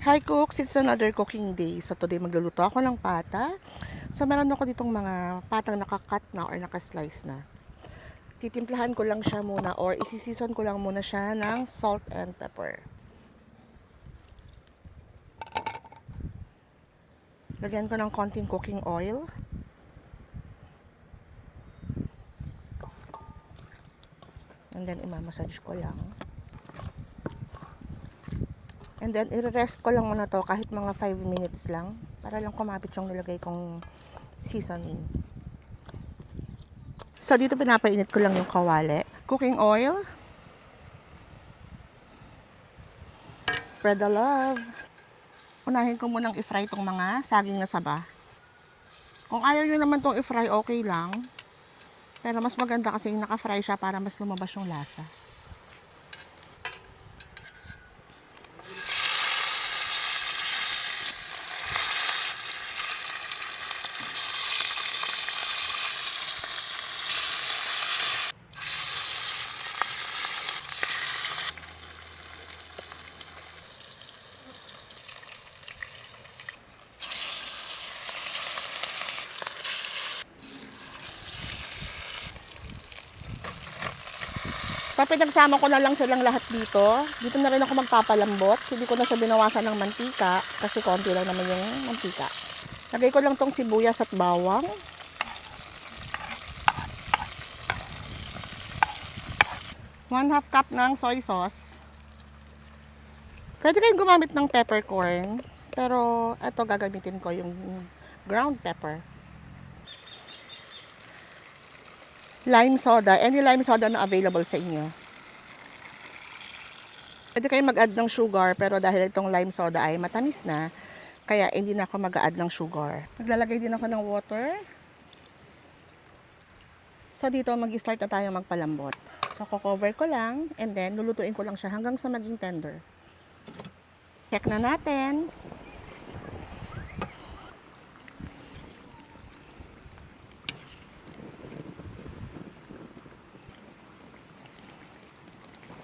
Hi cooks, it's another cooking day. So today magluluto ako ng pata. So meron ako ditong mga patang nakakat na or nakaslice na. Titimplahan ko lang siya muna or isisison ko lang muna siya ng salt and pepper. Lagyan ko ng konting cooking oil. And then imamassage ko lang. And then, i-rest ko lang muna to kahit mga 5 minutes lang. Para lang kumapit yung nilagay kong seasoning. So, dito pinapainit ko lang yung kawali. Cooking oil. Spread the love. Unahin ko munang i-fry itong mga saging na saba. Kung ayaw nyo naman itong i-fry, okay lang. Pero mas maganda kasi naka-fry siya para mas lumabas yung lasa. So, pinagsama ko na lang silang lahat dito. Dito na rin ako magpapalambot. Hindi ko na siya binawasan ng mantika kasi konti lang naman yung mantika. Lagay ko lang tong sibuyas at bawang. One half cup ng soy sauce. Pwede kayong gumamit ng peppercorn. Pero ito gagamitin ko yung ground pepper. Lime soda, any lime soda na available sa inyo. Pwede kayo mag-add ng sugar, pero dahil itong lime soda ay matamis na, kaya hindi na ako mag-add ng sugar. Maglalagay din ako ng water. So dito mag-start na tayo magpalambot. So cover ko lang, and then lulutuin ko lang siya hanggang sa maging tender. Check na natin.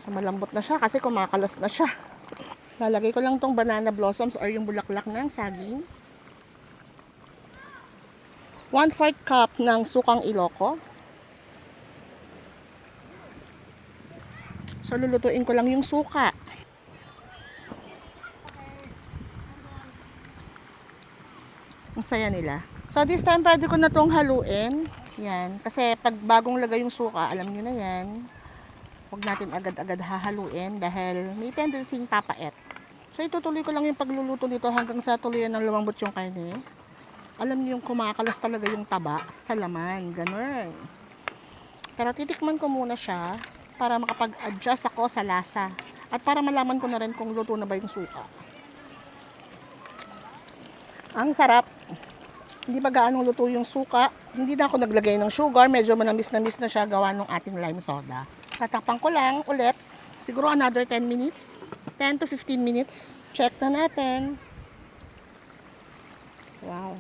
So, malambot na siya kasi kumakalas na siya. Lalagay ko lang tong banana blossoms or yung bulaklak ng saging. 1/4 cup ng sukang Ilocos. So, lulutuin ko lang yung suka. Ang saya nila. So, this time, pwede ko na tong haluin. Yan. Kasi, pag bagong lagay yung suka, alam nyo na yan. Huwag natin agad-agad hahaluin dahil may tendency tapait. So, itutuloy ko lang yung pagluluto nito hanggang sa tuluyan ng lumambot yung karne. Alam niyo yung kumakalas talaga yung taba sa laman. Ganun. Pero titikman ko muna siya para makapag-adjust ako sa lasa. At para malaman ko na rin kung luto na ba yung suka. Ang sarap. Hindi pa gaano luto yung suka. Hindi na ako naglagay ng sugar. Medyo manamis na siya gawa ng ating lime soda. Tatakpan ko lang ulit. Siguro another 10 minutes. 10 to 15 minutes. Check na natin. Wow.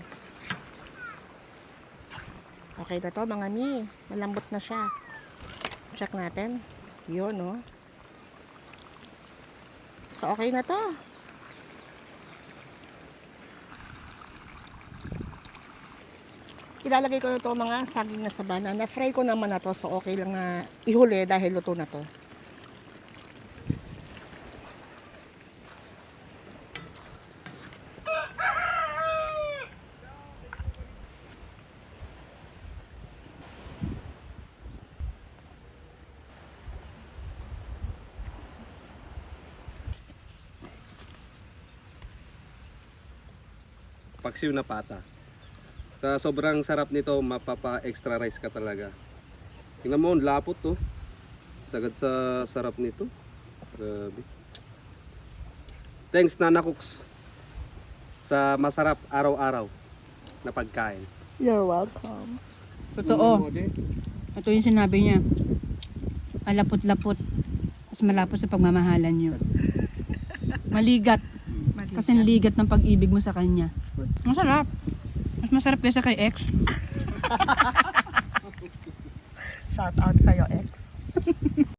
Okay na to mga mi. Malambot na siya. Check natin. Yun, no? So, okay na to. Ilalagay ko na ito mga saging na sabana. Na-fry ko naman na to, so okay lang na ihuli dahil luto na to. Paksiw na pata. Sa sobrang sarap nito, mapapa-extra rice ka talaga. Tingnan mo, lapot to. Sagad sa sarap nito. Grabe. Thanks Nana Cooks sa masarap araw-araw na pagkain. You're welcome. Totoo. Ito yung sinabi niya. Malapot-lapot. Mas malapot sa pagmamahalan niyo. Maligat. Kasi ligat ng pag-ibig mo sa kanya. Masarap. Mas masarap kaysa kay ex. Shout out sa'yo, ex.